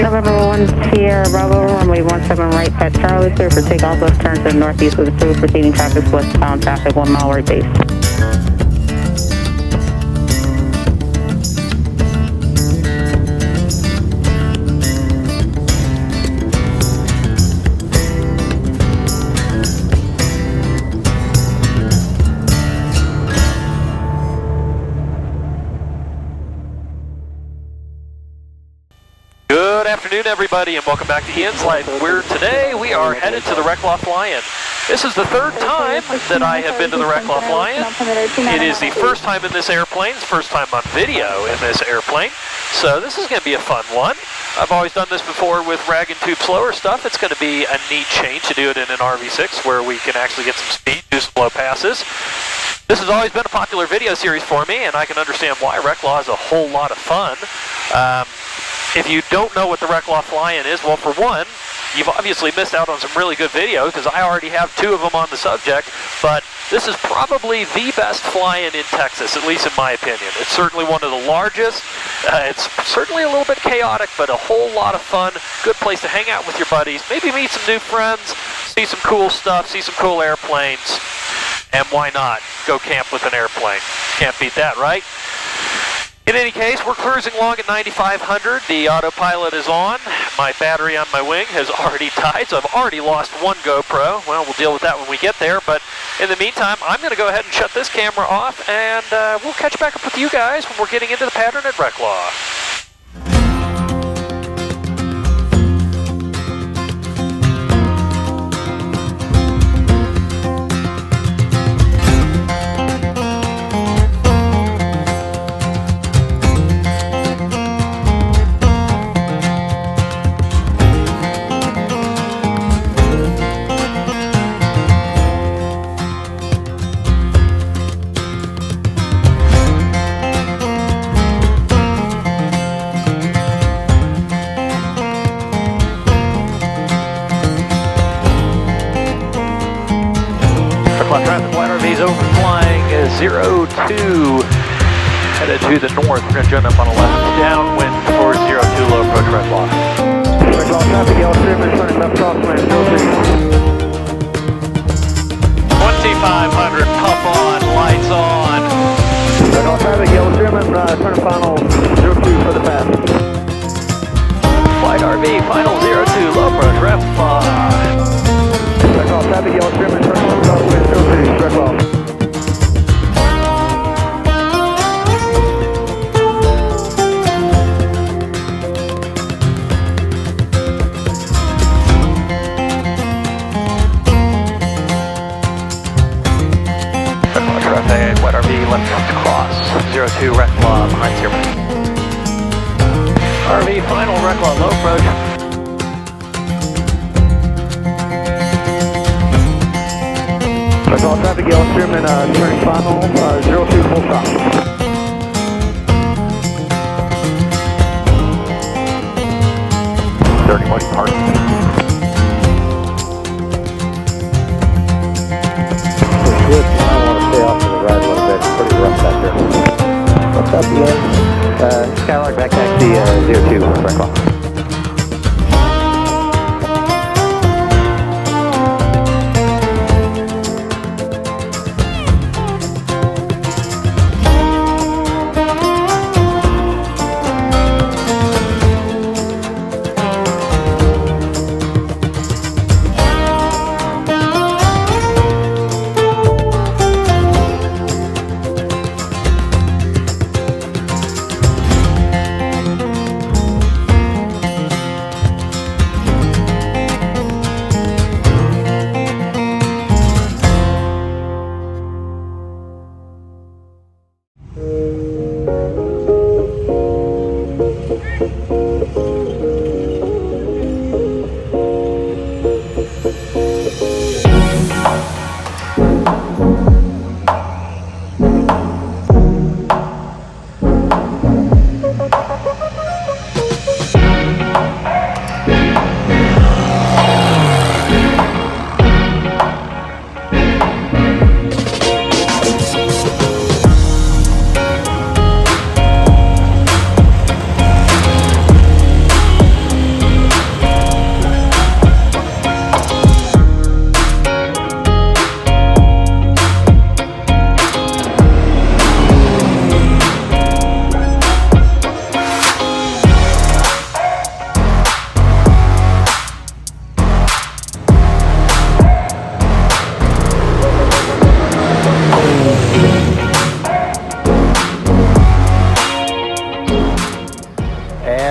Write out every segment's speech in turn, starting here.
November 1 Sierra Bravo, runway 17 right at Charlie, clear for takeoff, left turn to the northeast with approved proceeding traffic, westbound traffic, 1 mile right base. Good afternoon, everybody, and welcome back to Ian's Life. Today we are headed to the Reklaw Fly-in. This is the third time that I have been to the Reklaw Fly-in. It is the first time in this airplane, it's the first time on video in this airplane. So this is going to be a fun one. I've always done this before with rag and tube slower stuff. It's going to be a neat change to do it in an RV6 where we can actually get some speed, do some low passes. This has always been a popular video series for me, and I can understand why. Reklaw is a whole lot of fun. If you don't know what the Reklaw Fly-in is, well, for one, you've obviously missed out on some really good videos because I already have 2 of them on the subject, but this is probably the best fly-in in Texas, at least in my opinion. It's certainly one of the largest. It's certainly a little bit chaotic, but a whole lot of fun. Good place to hang out with your buddies, maybe meet some new friends, see some cool stuff, see some cool airplanes, and why not go camp with an airplane? Can't beat that, right? In any case, we're cruising along at 9,500. The autopilot is on. My battery on my wing has already died, so I've already lost 1 GoPro. Well, we'll deal with that when we get there, but in the meantime, I'm going to go ahead and shut this camera off, and we'll catch back up with you guys when we're getting into the pattern at Reklaw. Traffic, white RV's overflying 02, headed to the north. We're going to join up on a left downwind for 02, low approach Reklaw. Reklaw traffic, yellow Sherman, turning left crosswind, 2500, pump on, lights on. Reklaw traffic, yellow Sherman, turn final 02 for the pass. White RV, final 02, low approach Reklaw. Reklaw traffic, yellow Sherman, turn left crosswind, 02, Reklaw. Traffic, wet RV, left to cross, 02, Reklaw, behind Sherman. RV, final, Reklaw, low approach. Reklaw traffic, yellow Sherman, turning final, 02, full stop. 31 parking. Stay off to the right a little bit. It's pretty rough back there. What's up, Ian? Skylark back taxi 02, Reklaw.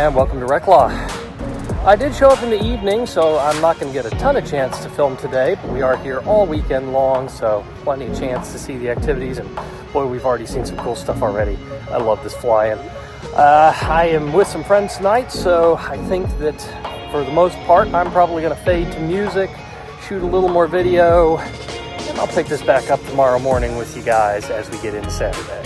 and welcome to Reklaw. I did show up in the evening, so I'm not going to get a ton of chance to film today, but we are here all weekend long, so plenty of chance to see the activities, and boy, we've already seen some cool stuff already. I love this fly-in. I am with some friends tonight, so I think that for the most part, I'm probably going to fade to music, shoot a little more video, and I'll pick this back up tomorrow morning with you guys as we get into Saturday.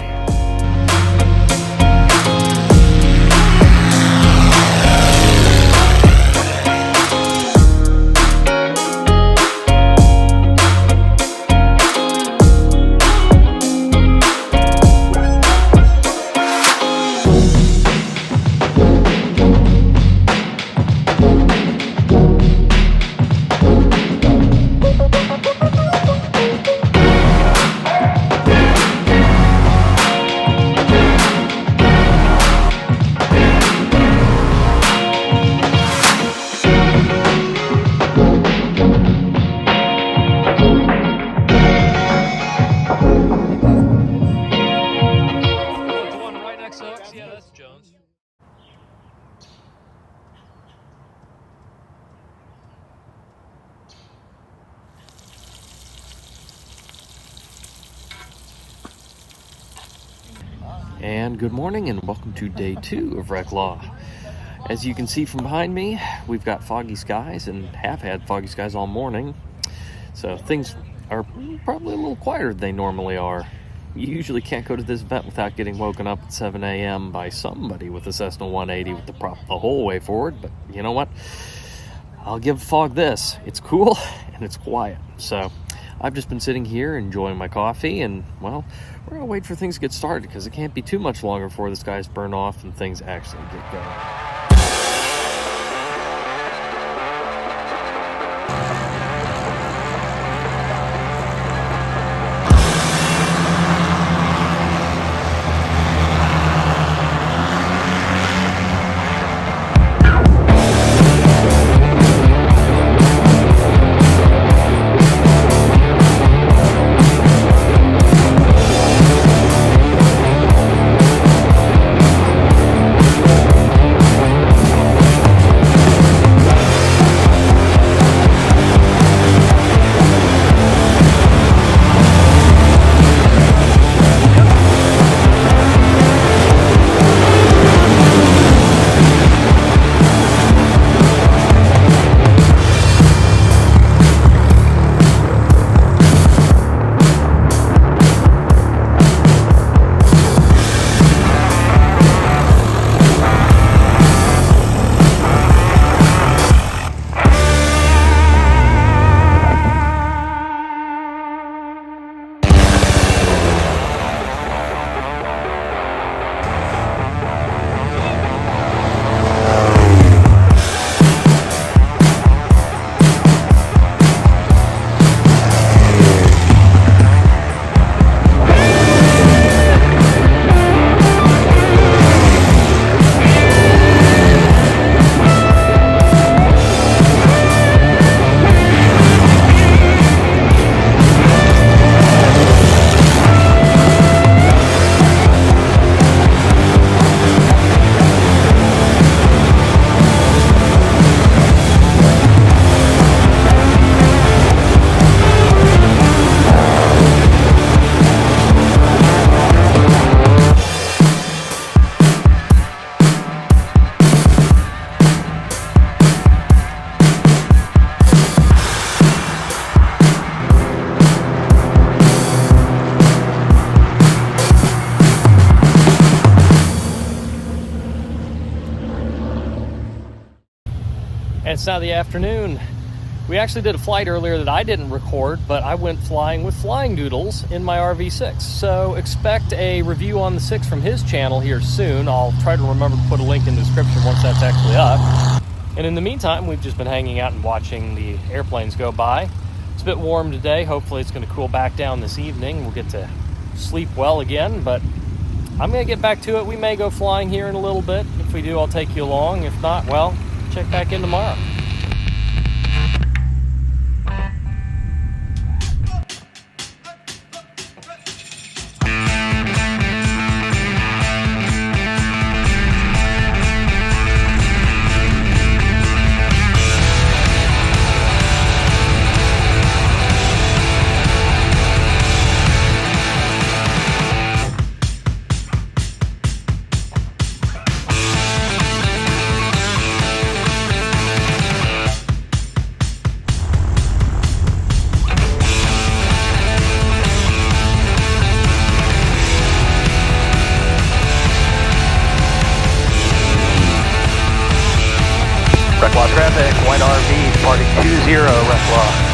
And good morning and welcome to day 2 of Reklaw. As you can see from behind me, we've got foggy skies and have had foggy skies all morning. So things are probably a little quieter than they normally are. You usually can't go to this event without getting woken up at 7 a.m. by somebody with a Cessna 180 with the prop the whole way forward. But you know what? I'll give fog this. It's cool and it's quiet. So I've just been sitting here enjoying my coffee and, well, we're going to wait for things to get started because it can't be too much longer before the skies burn off and things actually get going. It's now the afternoon. We actually did a flight earlier that I didn't record, but I went flying with Flying Doodles in my RV6. So expect a review on the 6 from his channel here soon. I'll try to remember to put a link in the description once that's actually up. And in the meantime, we've just been hanging out and watching the airplanes go by. It's a bit warm today. Hopefully it's going to cool back down this evening. We'll get to sleep well again, but I'm going to get back to it. We may go flying here in a little bit. If we do, I'll take you along. If not, well, check back in tomorrow. Reklaw traffic, white RV departing 20 Reklaw.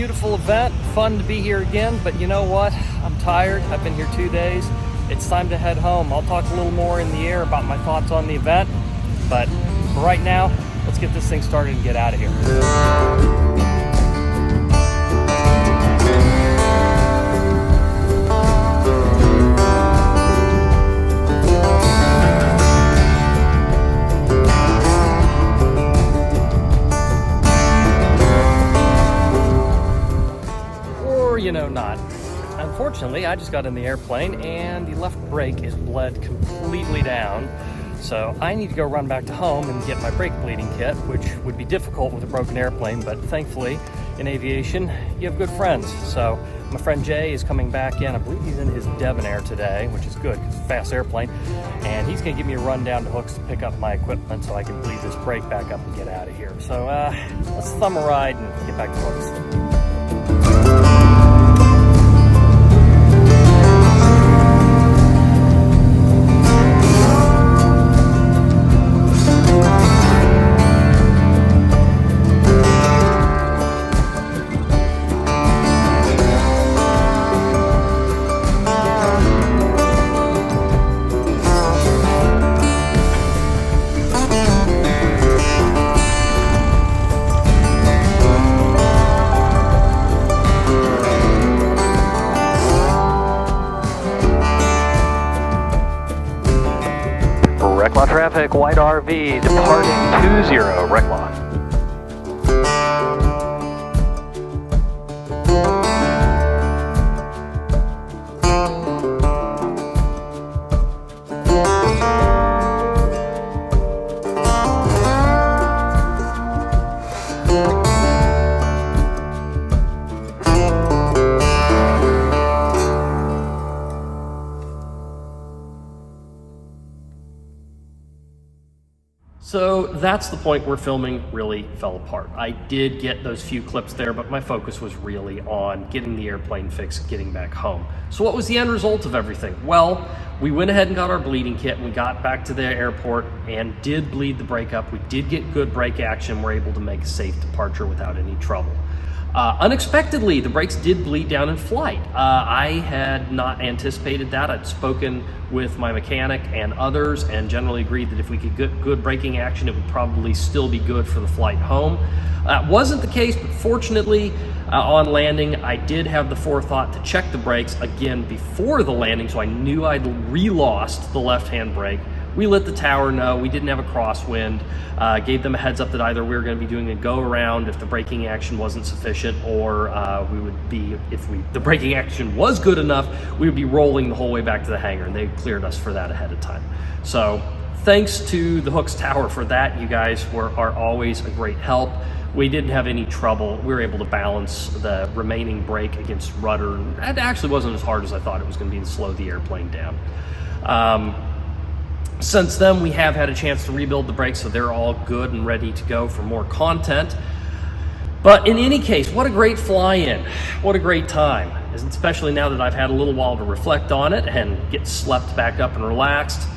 beautiful event, fun to be here again, but you know what? I'm tired. I've been here 2 days. It's time to head home. I'll talk a little more in the air about my thoughts on the event, but for right now, let's get this thing started and get out of here. You know, not. Unfortunately, I just got in the airplane and the left brake is bled completely down. So I need to go run back to home and get my brake bleeding kit, which would be difficult with a broken airplane, but thankfully in aviation, you have good friends. So my friend Jay is coming back in. I believe he's in his Debonair today, which is good because it's a fast airplane. And he's gonna give me a run down to Hooks to pick up my equipment so I can bleed this brake back up and get out of here. So let's thumb a ride and get back to Hooks. Reklaw traffic, white RV, departing 20, Reklaw. So that's the point where filming really fell apart. I did get those few clips there, but my focus was really on getting the airplane fixed, getting back home. So what was the end result of everything? Well, we went ahead and got our bleeding kit, and we got back to the airport and did bleed the brake up. We did get good brake action. We're able to make a safe departure without any trouble. Unexpectedly, the brakes did bleed down in flight. I had not anticipated that. I'd spoken with my mechanic and others and generally agreed that if we could get good braking action, it would probably still be good for the flight home. That wasn't the case, but fortunately, on landing, I did have the forethought to check the brakes again before the landing, so I knew I'd re-lost the left-hand brake. We let the tower know we didn't have a crosswind, gave them a heads up that either we were going to be doing a go around if the braking action wasn't sufficient, or we would be, if the braking action was good enough, we would be rolling the whole way back to the hangar, and they cleared us for that ahead of time. So thanks to the Hooks Tower for that. You guys are always a great help. We didn't have any trouble. We were able to balance the remaining brake against rudder. It actually wasn't as hard as I thought it was going to be to slow the airplane down. Since then, we have had a chance to rebuild the brakes, so they're all good and ready to go for more content. But in any case, what a great fly-in. What a great time, especially now that I've had a little while to reflect on it and get slept back up and relaxed.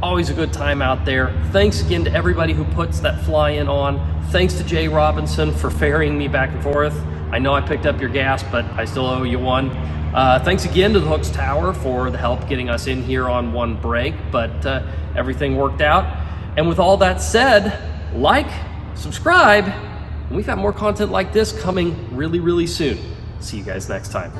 Always a good time out there. Thanks again to everybody who puts that fly-in on. Thanks to Jay Robinson for ferrying me back and forth. I know I picked up your gas, but I still owe you one. Thanks again to the Hooks Tower for the help getting us in here on one break, but everything worked out. And with all that said, like, subscribe, and we've got more content like this coming really, really soon. See you guys next time.